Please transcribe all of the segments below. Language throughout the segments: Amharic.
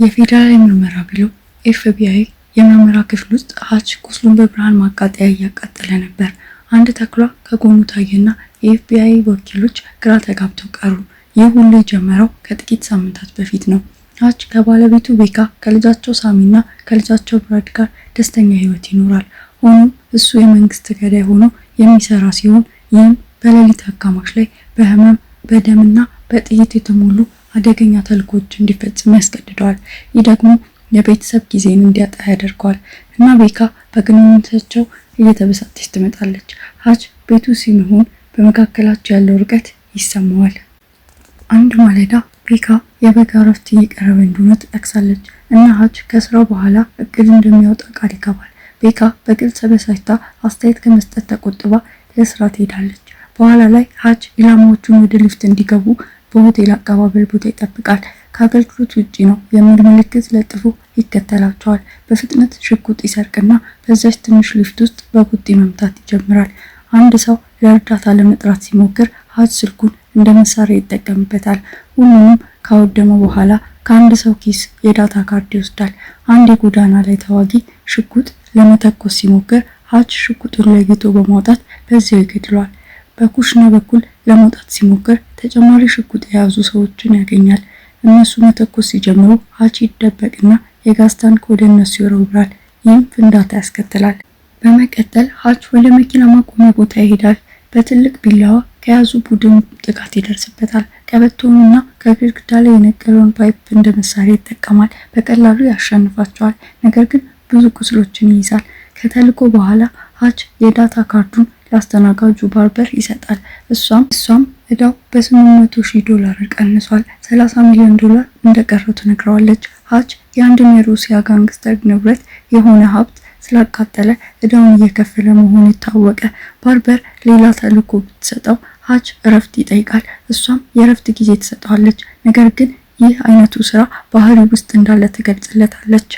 የፌዴራል ምርመራ ቢሮ ኤፍቢአይ የምርመራ ክፍል ውስጥ ሀች ቁስሉን በብርሃን ማቃጠያ እያቃጠለ ነበር። አንድ ተኩላ ከጎኑ ታየና የኤፍቢአይ ወኪሎች ግራ ተጋብተው ቀሩ። ይህ ሁሉ የጀመረው ከጥቂት ሳምንታት በፊት ነው። ሀች ከባለቤቱ ቤካ፣ ከልጃቸው ሳሚና ከልጃቸው ብራድ ጋር ደስተኛ ህይወት ይኖራል። ሆኖም እሱ የመንግስት ገዳይ ሆኖ የሚሰራ ሲሆን ይህም በሌሊት አጋማሽ ላይ በህመም በደምና በጥይት የተሞሉ አደገኛ ተልእኮች እንዲፈጽም ያስገድደዋል። ይህ ደግሞ የቤተሰብ ጊዜን እንዲያጣ ያደርገዋል እና ቤካ በግንኙነታቸው እየተበሳጨች ትመጣለች። ሀች ቤቱ ሲሆን በመካከላቸው ያለው ርቀት ይሰማዋል። አንድ ማለዳ ቤካ የበጋ እረፍት እየቀረበ እንደሆነ ትጠቅሳለች እና ሀች ከስራው በኋላ እቅድ እንደሚያወጣ ቃል ይገባል። ቤካ በግልጽ ተበሳጭታ አስተያየት ከመስጠት ተቆጥባ ለስራ ትሄዳለች። በኋላ ላይ ሀች ኢላማዎቹን ወደ ሊፍት እንዲገቡ በሆቴል አቀባበል ቦታ ይጠብቃል። ከአገልግሎት ውጪ ነው የሚል ምልክት ለጥፎ ይከተላቸዋል። በፍጥነት ሽጉጥ ይሰርቅና በዛች ትንሽ ሊፍት ውስጥ በቡጢ መምታት ይጀምራል። አንድ ሰው ለእርዳታ ለመጥራት ሲሞክር ሀች ስልኩን እንደ መሳሪያ ይጠቀምበታል። ሁሉንም ካወደመ በኋላ ከአንድ ሰው ኪስ የዳታ ካርድ ይወስዳል። አንድ የጎዳና ላይ ተዋጊ ሽጉጥ ለመተኮስ ሲሞክር ሀች ሽጉጡን ለይቶ በማውጣት በዚያው ይገድለዋል። በኩሽና በኩል ለመውጣት ሲሞክር ተጨማሪ ሽጉጥ የያዙ ሰዎችን ያገኛል። እነሱ መተኮስ ሲጀምሩ ሀች ይደበቅና የጋዝ ታንክ ወደ እነሱ ይወረውራል። ይህም ፍንዳታ ያስከትላል። በመቀጠል ሀች ወደ መኪና ማቆሚያ ቦታ ይሄዳል። በትልቅ ቢላዋ ከያዙ ቡድን ጥቃት ይደርስበታል። ቀበቶውንና ከግድግዳ ላይ የነቀለውን ፓይፕ እንደ መሳሪያ ይጠቀማል። በቀላሉ ያሸንፋቸዋል፣ ነገር ግን ብዙ ቁስሎችን ይይዛል። ከተልእኮ በኋላ ሀች የዳታ ካርዱን ለአስተናጋጁ ባርበር ይሰጣል። እሷም እዳው $800,000 ቀንሷል። $30 ሚሊዮን እንደቀረው ትነግረዋለች። ሀች የአንድን የሩሲያ ጋንግስተር ንብረት የሆነ ሀብት ስላቃጠለ እዳውን እየከፈለ መሆኑ ይታወቀ። ባርበር ሌላ ተልእኮ ብትሰጠው ሀች እረፍት ይጠይቃል። እሷም የእረፍት ጊዜ ትሰጠዋለች። ነገር ግን ይህ አይነቱ ስራ ባህሪ ውስጥ እንዳለ ትገልጽለታለች።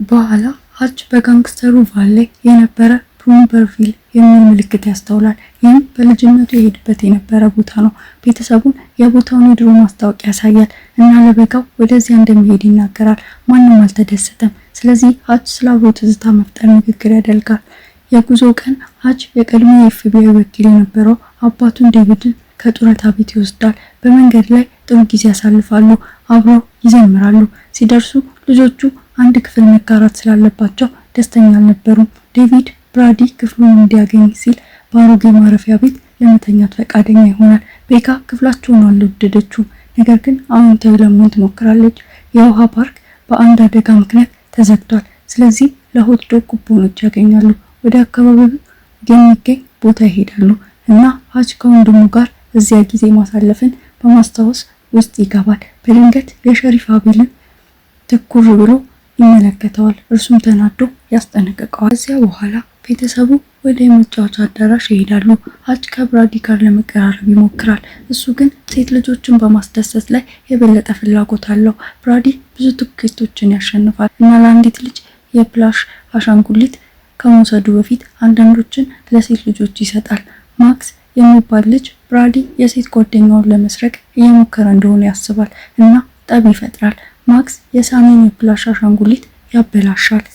በኋላ ሀች በጋንግስተሩ ቫን ላይ የነበረ ፕሩምበርቪል የሚል ምልክት ያስተውላል። ይህም በልጅነቱ የሄድበት የነበረ ቦታ ነው። ቤተሰቡን የቦታውን የድሮ ማስታወቂያ ያሳያል እና ለበጋው ወደዚያ እንደሚሄድ ይናገራል። ማንም አልተደሰተም። ስለዚህ ሀች ስለ አብሮ ትዝታ መፍጠር ንግግር ያደርጋል። የጉዞ ቀን ሀች የቀድሞ የኤፍቢአይ ወኪል የነበረው አባቱን ዴቪድን ከጡረታ ቤት ይወስዳል። በመንገድ ላይ ጥሩ ጊዜ ያሳልፋሉ። አብረው ይዘምራሉ። ሲደርሱ ልጆቹ አንድ ክፍል መጋራት ስላለባቸው ደስተኛ አልነበሩም። ዴቪድ ብራዲ ክፍሉን እንዲያገኝ ሲል በአሮጌ ማረፊያ ቤት ለመተኛት ፈቃደኛ ይሆናል። ቤካ ክፍላቸውን አልወደደችውም፣ ነገር ግን አዎንታዊ ለመሆን ትሞክራለች። የውሃ ፓርክ በአንድ አደጋ ምክንያት ተዘግቷል። ስለዚህ ለሆት ዶግ ኩፖኖች ያገኛሉ። ወደ አካባቢው የሚገኝ ቦታ ይሄዳሉ እና ሀች ከወንድሙ ጋር እዚያ ጊዜ ማሳለፍን በማስታወስ ውስጥ ይገባል። በድንገት የሸሪፍ አቤልን ትኩር ብሎ ይመለከተዋል። እርሱም ተናዶ ያስጠነቅቀዋል። እዚያ በኋላ ቤተሰቡ ወደ የመጫወቻ አዳራሽ ይሄዳሉ። ሀች ከብራዲ ጋር ለመቀራረብ ይሞክራል። እሱ ግን ሴት ልጆችን በማስደሰት ላይ የበለጠ ፍላጎት አለው። ብራዲ ብዙ ትኬቶችን ያሸንፋል እና ለአንዲት ልጅ የፕላሽ አሻንጉሊት ከመውሰዱ በፊት አንዳንዶችን ለሴት ልጆች ይሰጣል። ማክስ የሚባል ልጅ ብራዲ የሴት ጓደኛውን ለመስረቅ እየሞከረ እንደሆነ ያስባል እና ጠብ ይፈጥራል። ማክስ የሳሚን የፕላሽ አሻንጉሊት ያበላሻል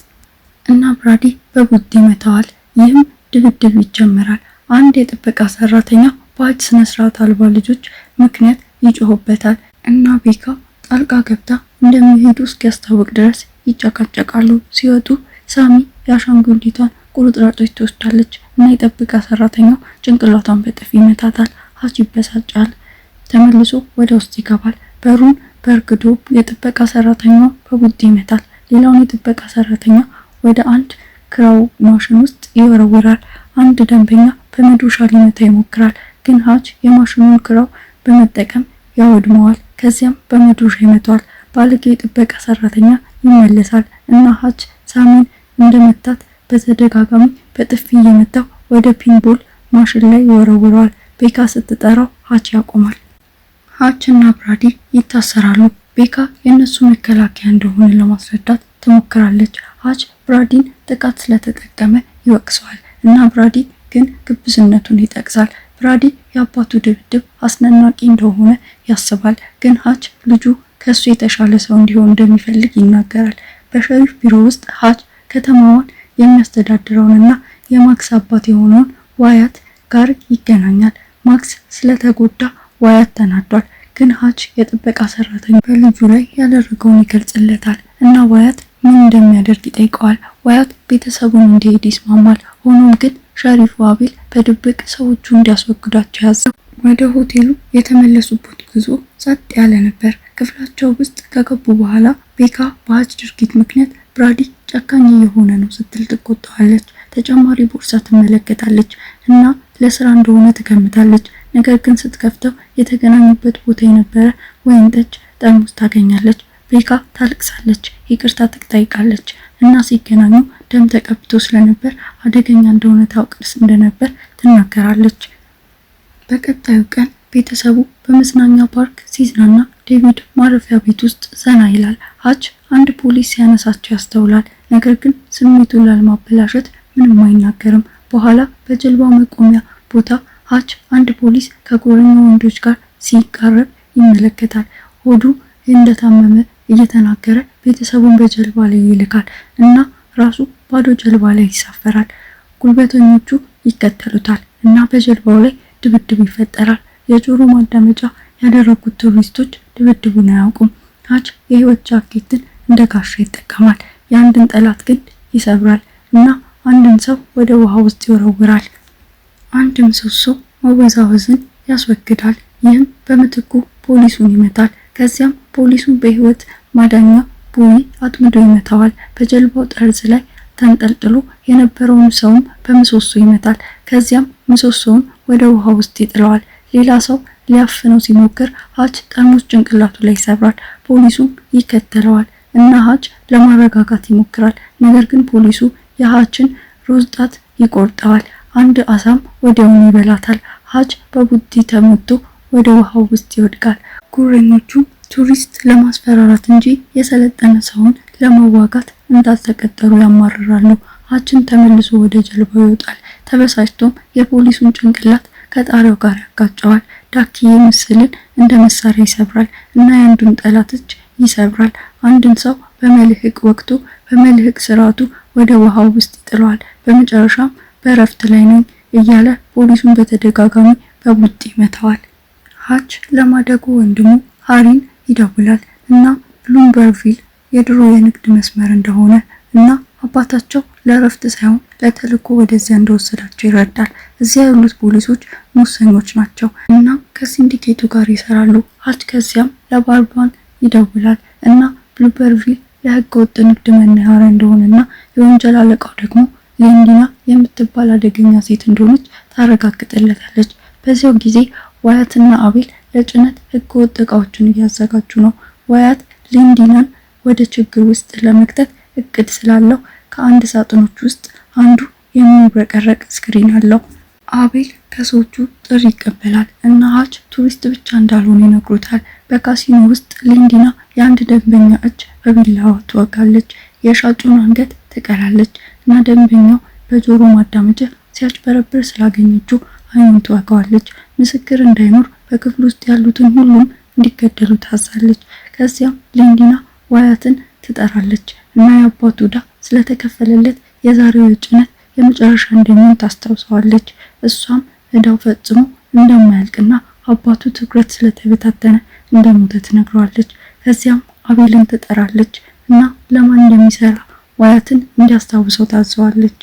እና ብራዲ በቡጢ ይመታዋል። ይህም ድብድብ ይጀምራል። አንድ የጥበቃ ሰራተኛ በሀች ስነስርዓት አልባ ልጆች ምክንያት ይጮህበታል እና ቤካ ጣልቃ ገብታ እንደሚሄዱ እስኪያስታውቅ ድረስ ይጨቃጨቃሉ። ሲወጡ ሳሚ የአሻንጉሊቷን ቁርጥራጮች ትወስዳለች እና የጥበቃ ሰራተኛው ጭንቅላቷን በጥፊ ይመታታል። ሀች ይበሳጫል። ተመልሶ ወደ ውስጥ ይገባል። በሩን በርግዶ የጥበቃ ሰራተኛው በቡጢ ይመታል። ሌላውን የጥበቃ ሰራተኛ ወደ አንድ ክራው ማሽን ውስጥ ይወረውራል። አንድ ደንበኛ በመዶሻ ሊመታ ይሞክራል፣ ግን ሀች የማሽኑን ክራው በመጠቀም ያወድመዋል። ከዚያም በመዶሻ ይመታዋል። ባለጌው የጥበቃ ሰራተኛ ይመለሳል እና ሀች ሳሚን እንደመታት በተደጋጋሚ በጥፊ እየመታው ወደ ፒንቦል ማሽን ላይ ይወረውረዋል። ቤካ ስትጠራው ሀች ያቆማል። ሀች እና ብራዲ ይታሰራሉ። ቤካ የእነሱ መከላከያ እንደሆነ ለማስረዳት ትሞክራለች። ሀች ብራዲን ጥቃት ስለተጠቀመ ይወቅሰዋል እና ብራዲ ግን ግብዝነቱን ይጠቅሳል። ብራዲ የአባቱ ድብድብ አስነናቂ እንደሆነ ያስባል፣ ግን ሀች ልጁ ከሱ የተሻለ ሰው እንዲሆን እንደሚፈልግ ይናገራል። በሸሪፍ ቢሮ ውስጥ ሀች ከተማዋን የሚያስተዳድረውንና የማክስ አባት የሆነውን ዋያት ጋር ይገናኛል። ማክስ ስለተጎዳ ዋያት ተናዷል። ግን ሀች የጥበቃ ሰራተኛ በልጁ ላይ ያደረገውን ይገልጽለታል እና ዋያት ምን እንደሚያደርግ ይጠይቀዋል። ዋያት ቤተሰቡን እንዲሄድ ይስማማል። ሆኖም ግን ሸሪፉ አቤል በድብቅ ሰዎቹ እንዲያስወግዷቸው ያዘው። ወደ ሆቴሉ የተመለሱበት ጉዞ ጸጥ ያለ ነበር። ክፍላቸው ውስጥ ከገቡ በኋላ ቤካ በሀች ድርጊት ምክንያት ብራዲ ጨካኝ የሆነ ነው ስትል ትቆጣዋለች። ተጨማሪ ቦርሳ ትመለከታለች እና ለስራ እንደሆነ ትገምታለች። ነገር ግን ስትከፍተው የተገናኙበት ቦታ የነበረ ወይን ጠጅ ጠርሙስ ታገኛለች። ቤካ ታልቅሳለች፣ ይቅርታ ትጠይቃለች እና ሲገናኙ ደም ተቀብቶ ስለነበር አደገኛ እንደሆነ ታውቅስ እንደነበር ትናገራለች። በቀጣዩ ቀን ቤተሰቡ በመዝናኛ ፓርክ ሲዝናና ዴቪድ ማረፊያ ቤት ውስጥ ዘና ይላል። ሀች አንድ ፖሊስ ሲያነሳቸው ያስተውላል። ነገር ግን ስሜቱን ላለማበላሸት ምንም አይናገርም። በኋላ በጀልባው መቆሚያ ቦታ ሀች አንድ ፖሊስ ከጎረኛ ወንዶች ጋር ሲቃረብ ይመለከታል። ሆዱ እንደታመመ እየተናገረ ቤተሰቡን በጀልባ ላይ ይልካል እና ራሱ ባዶ ጀልባ ላይ ይሳፈራል። ጉልበተኞቹ ይከተሉታል እና በጀልባው ላይ ድብድብ ይፈጠራል። የጆሮ ማዳመጫ ያደረጉት ቱሪስቶች ድብድቡን አያውቁም። ሀች የህይወት ጃኬትን እንደ ጋሻ ይጠቀማል። የአንድን ጠላት ግን ይሰብራል እና አንድን ሰው ወደ ውሃ ውስጥ ይወረውራል። አንድ ምሰሶ መወዛወዝን ያስወግዳል። ይህም በምትኩ ፖሊሱን ይመታል። ከዚያም ፖሊሱን በህይወት ማዳኛ ቡይ አጥምዶ ይመታዋል። በጀልባው ጠርዝ ላይ ተንጠልጥሎ የነበረውን ሰውም በምሰሶ ይመታል። ከዚያም ምሰሶውን ወደ ውሃ ውስጥ ይጥለዋል። ሌላ ሰው ሊያፍነው ሲሞክር ሀች ጠርሙስ ጭንቅላቱ ላይ ይሰብራል። ፖሊሱም ይከተለዋል እና ሀች ለማረጋጋት ይሞክራል። ነገር ግን ፖሊሱ የሀችን ሮዝ ጣት ይቆርጠዋል። አንድ አሳም ወዲያውኑ ይበላታል። ሀች በቡጢ ተመቶ ወደ ውሃው ውስጥ ይወድቃል። ጉረኞቹ ቱሪስት ለማስፈራራት እንጂ የሰለጠነ ሰውን ለመዋጋት እንዳልተቀጠሩ ያማርራሉ። ሀችን ተመልሶ ወደ ጀልባው ይወጣል። ተበሳጭቶም የፖሊሱን ጭንቅላት ከጣሪያው ጋር ያጋጨዋል። ዳኪዬ ምስልን እንደ መሳሪያ ይሰብራል እና የአንዱን ጠላት እጅ ይሰብራል። አንድን ሰው በመልህቅ ወቅቱ በመልህቅ ስርዓቱ ወደ ውሃው ውስጥ ይጥለዋል። በመጨረሻም በእረፍት ላይ ነኝ እያለ ፖሊሱን በተደጋጋሚ በቡጢ ይመታዋል። ሀች ለማደጎ ወንድሙ ሃሪን ይደውላል እና ብሉምበርቪል የድሮ የንግድ መስመር እንደሆነ እና አባታቸው ለእረፍት ሳይሆን ለተልእኮ ወደዚያ እንደወሰዳቸው ይረዳል። እዚያ ያሉት ፖሊሶች ሙሰኞች ናቸው እና ከሲንዲኬቱ ጋር ይሰራሉ። ሀች ከዚያም ለባርባን ይደውላል እና ብሉምበርቪል የህገ ወጥ ንግድ መናኸሪያ እንደሆነና የወንጀል አለቃው ደግሞ ሌንዲና የምትባል አደገኛ ሴት እንደሆነች ታረጋግጥለታለች። በዚያው ጊዜ ዋያትና አቤል ለጭነት ህገ ወጥ እቃዎችን እያዘጋጁ ነው። ዋያት ሌንዲናን ወደ ችግር ውስጥ ለመክተት እቅድ ስላለው ከአንድ ሳጥኖች ውስጥ አንዱ የሚብረቀረቅ ስክሪን አለው። አቤል ከሰዎቹ ጥሪ ይቀበላል እና ሀች ቱሪስት ብቻ እንዳልሆነ ይነግሩታል። በካሲኖ ውስጥ ሌንዲና የአንድ ደንበኛ እጅ በቢላዋ ትወጋለች፣ የሻጩን አንገት ትቀላለች እና ደንበኛው በጆሮ ማዳመጫ ሲያጭበረብር ስላገኘችው አይኑን ትወጋዋለች። ምስክር እንዳይኖር በክፍል ውስጥ ያሉትን ሁሉም እንዲገደሉ ታዛለች። ከዚያም ሌንዲና ዋያትን ትጠራለች እና የአባቱ ዕዳ ስለተከፈለለት የዛሬው የጭነት የመጨረሻ እንደሚሆን ታስታውሰዋለች። እሷም ዕዳው ፈጽሞ እንደማያልቅና አባቱ ትኩረት ስለተበታተነ እንደሞተ ትነግረዋለች። ከዚያም አቤልን ትጠራለች እና ለማን እንደሚሰራ ዋያትን እንዲያስታውሰው ታዘዋለች።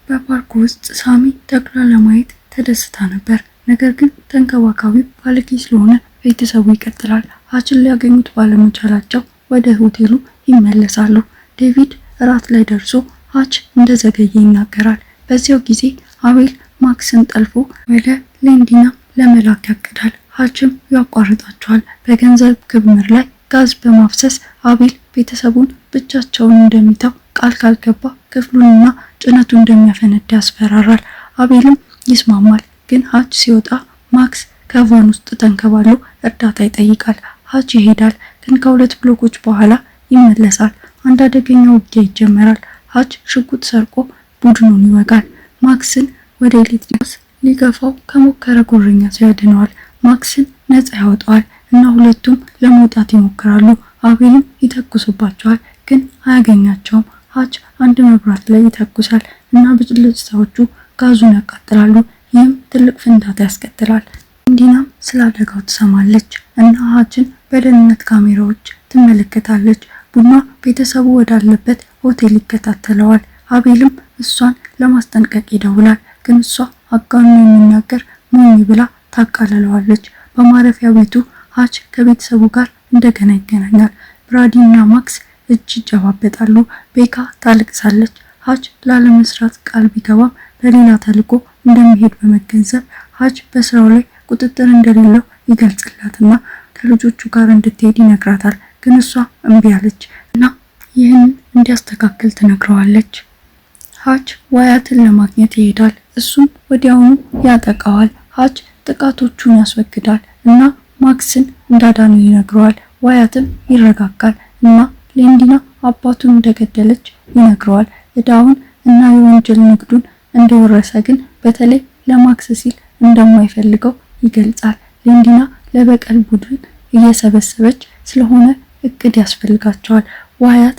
በፓርኩ ውስጥ ሳሚ ተኩላ ለማየት ተደስታ ነበር። ነገር ግን ተንከባካቢው ባለጌ ስለሆነ ቤተሰቡ ይቀጥላል። ሀችን ሊያገኙት ባለመቻላቸው ወደ ሆቴሉ ይመለሳሉ። ዴቪድ እራት ላይ ደርሶ ሀች እንደዘገየ ይናገራል። በዚያው ጊዜ አቤል ማክስን ጠልፎ ወደ ሌንዲና ለመላክ ያቅዳል። ሀችም ያቋርጣቸዋል። በገንዘብ ክምር ላይ ጋዝ በማፍሰስ አቤል ቤተሰቡን ብቻቸውን እንደሚተው ቃል ካልገባ ክፍሉንና ጭነቱን እንደሚያፈነዳ ያስፈራራል። አቤልም ይስማማል። ግን ሀች ሲወጣ ማክስ ከቫን ውስጥ ተንከባሎ እርዳታ ይጠይቃል። ሀች ይሄዳል፣ ግን ከሁለት ብሎኮች በኋላ ይመለሳል። አንድ አደገኛ ውጊያ ይጀመራል። ሀች ሽጉጥ ሰርቆ ቡድኑን ይወጋል። ማክስን ወደ ኤሌክትሪክ ሊገፋው ከሞከረ ጉረኛ ሰው ያድነዋል። ማክስን ነፃ ያወጣዋል እና ሁለቱም ለመውጣት ይሞክራሉ። አቤልም ይተኩስባቸዋል ግን አያገኛቸውም። ሀች አንድ መብራት ላይ ይተኩሳል እና ብልጭታዎቹ ጋዙን ያቃጥላሉ። ይህም ትልቅ ፍንዳታ ያስከትላል። ሌንዲናም ስለ አደጋው ትሰማለች እና ሀችን በደህንነት ካሜራዎች ትመለከታለች። ቡድኗ ቤተሰቡ ወዳለበት ሆቴል ይከታተለዋል። አቤልም እሷን ለማስጠንቀቅ ይደውላል ግን እሷ አጋኑ የሚናገር ሞኝ ብላ ታቃለለዋለች። በማረፊያ ቤቱ ሀች ከቤተሰቡ ጋር እንደገና ይገናኛል። ብራዲ እና ማክስ እጅ ይጨባበጣሉ። ቤካ ታለቅሳለች። ሀች ላለመስራት ቃል ቢገባም በሌላ ተልዕኮ እንደሚሄድ በመገንዘብ ሀች በስራው ላይ ቁጥጥር እንደሌለው ይገልጽላትና ከልጆቹ ጋር እንድትሄድ ይነግራታል። ግን እሷ እምቢ አለች እና ይህን እንዲያስተካክል ትነግረዋለች። ሀች ዋያትን ለማግኘት ይሄዳል። እሱም ወዲያውኑ ያጠቃዋል። ሀች ጥቃቶቹን ያስወግዳል እና ማክስን እንዳዳኑ ይነግረዋል። ዋያትም ይረጋጋል እና ሌንዲና አባቱን እንደገደለች ይነግረዋል። እዳውን እና የወንጀል ንግዱን እንደወረሰ ግን በተለይ ለማክስ ሲል እንደማይፈልገው ይገልጻል። ሌንዲና ለበቀል ቡድን እየሰበሰበች ስለሆነ እቅድ ያስፈልጋቸዋል። ዋያት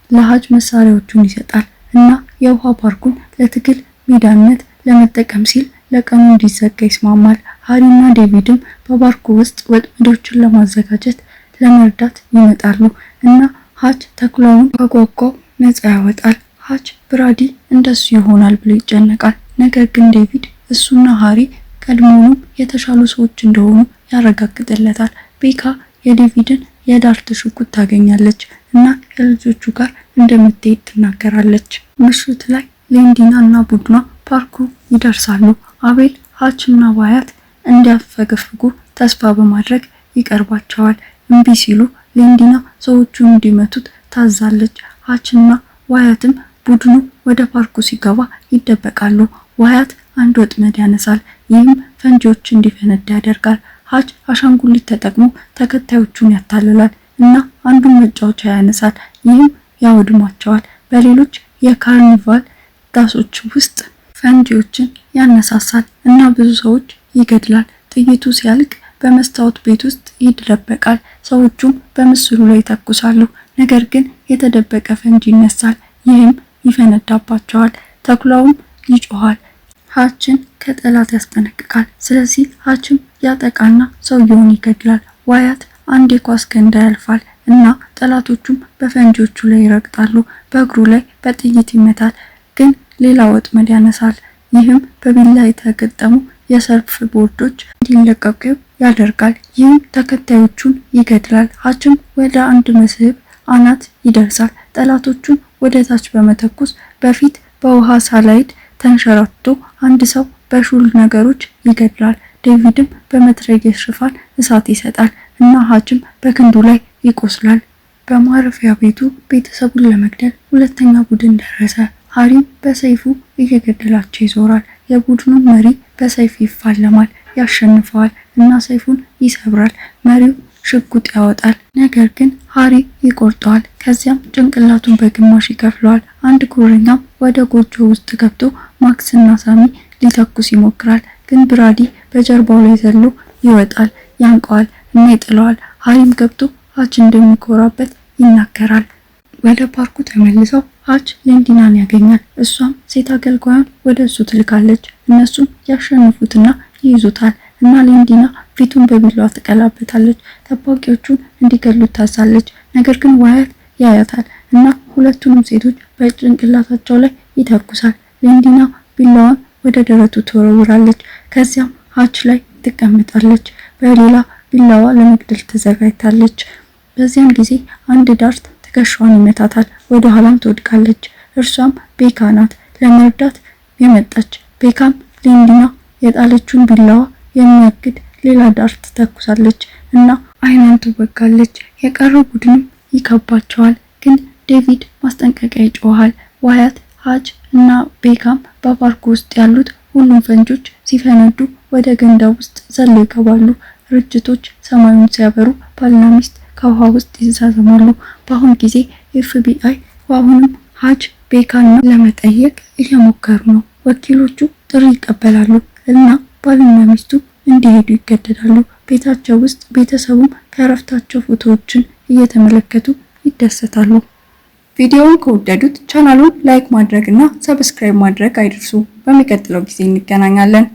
ለሀች መሳሪያዎቹን ይሰጣል እና የውሃ ፓርኩን ለትግል ሜዳነት ለመጠቀም ሲል ለቀኑ እንዲዘጋ ይስማማል። ሃሪና ዴቪድም በፓርኩ ውስጥ ወጥመዶችን ለማዘጋጀት ለመርዳት ይመጣሉ እና ሀች ተኩላውን ከጓጓው ነፃ ያወጣል። ሀች ብራዲ እንደሱ ይሆናል ብሎ ይጨነቃል። ነገር ግን ዴቪድ እሱና ሃሪ ቀድሞውንም የተሻሉ ሰዎች እንደሆኑ ያረጋግጥለታል። ቤካ የዴቪድን የዳርት ሽጉጥ ታገኛለች እና ከልጆቹ ጋር እንደምትሄድ ትናገራለች። ምሽት ላይ ሌንዲና እና ቡድኗ ፓርኩ ይደርሳሉ። አቤል ሀች እና ዋያት እንዲያፈገፍጉ ተስፋ በማድረግ ይቀርባቸዋል። እምቢ ሲሉ ሌንዲና ሰዎቹን እንዲመቱት ታዛለች። ሀች እና ዋያትም ቡድኑ ወደ ፓርኩ ሲገባ ይደበቃሉ። ዋያት አንድ ወጥመድ ያነሳል። ይህም ፈንጂዎች እንዲፈነዳ ያደርጋል። ሀች አሻንጉሊት ተጠቅሞ ተከታዮቹን ያታልላል እና አንዱን መጫወቻ ያነሳል። ይህም ያወድማቸዋል። በሌሎች የካርኒቫል ዳሶች ውስጥ ፈንጂዎችን ያነሳሳል እና ብዙ ሰዎች ይገድላል። ጥይቱ ሲያልቅ በመስታወት ቤት ውስጥ ይደበቃል። ሰዎቹም በምስሉ ላይ ይተኩሳሉ። ነገር ግን የተደበቀ ፈንጂ ይነሳል። ይህም ይፈነዳባቸዋል። ተኩላውም ይጮሃል። ሀችን ከጠላት ያስጠነቅቃል። ስለዚህ ሀችም ያጠቃና ሰውየውን ይገድላል። ዋያት አንድ የኳስ ገንዳ ያልፋል እና ጠላቶቹም በፈንጂዎቹ ላይ ይረግጣሉ። በእግሩ ላይ በጥይት ይመታል ግን ሌላ ወጥመድ ያነሳል። ይህም በቢላ የተገጠሙ የሰርፍ ቦርዶች እንዲለቀቁ ያደርጋል። ይህም ተከታዮቹን ይገድላል። ሀችም ወደ አንድ መስህብ አናት ይደርሳል። ጠላቶቹን ወደ ታች በመተኮስ በፊት በውሃ ሳላይድ ተንሸራቶ አንድ ሰው በሹል ነገሮች ይገድላል። ዴቪድም በመትረየስ ሽፋን እሳት ይሰጣል እና ሀችም በክንዱ ላይ ይቆስላል። በማረፊያ ቤቱ ቤተሰቡን ለመግደል ሁለተኛ ቡድን ደረሰ። ሃሪም በሰይፉ እየገደላቸው ይዞራል። የቡድኑ መሪ በሰይፍ ይፋለማል፣ ያሸንፈዋል እና ሰይፉን ይሰብራል። መሪው ሽጉጥ ያወጣል፣ ነገር ግን ሃሪ ይቆርጠዋል። ከዚያም ጭንቅላቱን በግማሽ ይከፍለዋል። አንድ ጉረኛም ወደ ጎጆ ውስጥ ገብቶ ማክስና ሳሚ ሊተኩስ ይሞክራል፣ ግን ብራዲ በጀርባው ላይ ዘሎ ይወጣል፣ ያንቀዋል እና ይጥለዋል። ሃሪም ገብቶ ሀች እንደሚኮራበት ይናገራል። ወደ ፓርኩ ተመልሰው ሀች ሌንዲናን ያገኛል። እሷም ሴት አገልጋዩን ወደ እሱ ትልካለች። እነሱም ያሸንፉትና ይይዙታል እና ሌንዲና ፊቱን በቢላዋ ትቀላበታለች። ጠባቂዎቹን እንዲገሉት ታዛለች። ነገር ግን ዋያት ያያታል እና ሁለቱንም ሴቶች በጭንቅላታቸው ላይ ይተኩሳል። ሌንዲና ቢላዋን ወደ ደረቱ ትወረውራለች። ከዚያም ሀች ላይ ትቀመጣለች። በሌላ ቢላዋ ለመግደል ተዘጋጅታለች። በዚያም ጊዜ አንድ ዳርት ትከሻዋን ይመታታል። ወደ ኋላም ትወድቃለች። እርሷም ቤካ ናት፣ ለመርዳት የመጣች። ቤካም ሌንዲና የጣለችውን ቢላዋ የሚያግድ ሌላ ዳርት ተኩሳለች እና አይኗን ትወጋለች። የቀረው ቡድንም ይከባቸዋል፣ ግን ዴቪድ ማስጠንቀቂያ ይጮሃል። ዋያት፣ ሀች እና ቤካም በፓርኩ ውስጥ ያሉት ሁሉም ፈንጆች ሲፈነዱ ወደ ገንዳ ውስጥ ዘለው ይገባሉ። ርችቶች ሰማዩን ሲያበሩ ባልና ሚስት ከውሃ ውስጥ ይንሳዘማሉ። በአሁን ጊዜ ኤፍቢአይ አሁንም ሀች ቤካና ለመጠየቅ እየሞከሩ ነው። ወኪሎቹ ጥሪ ይቀበላሉ እና ባልና ሚስቱ እንዲሄዱ ይገደዳሉ። ቤታቸው ውስጥ ቤተሰቡም ከእረፍታቸው ፎቶዎችን እየተመለከቱ ይደሰታሉ። ቪዲዮውን ከወደዱት ቻናሉን ላይክ ማድረግና ሰብስክራይብ ማድረግ አይርሱ። በሚቀጥለው ጊዜ እንገናኛለን።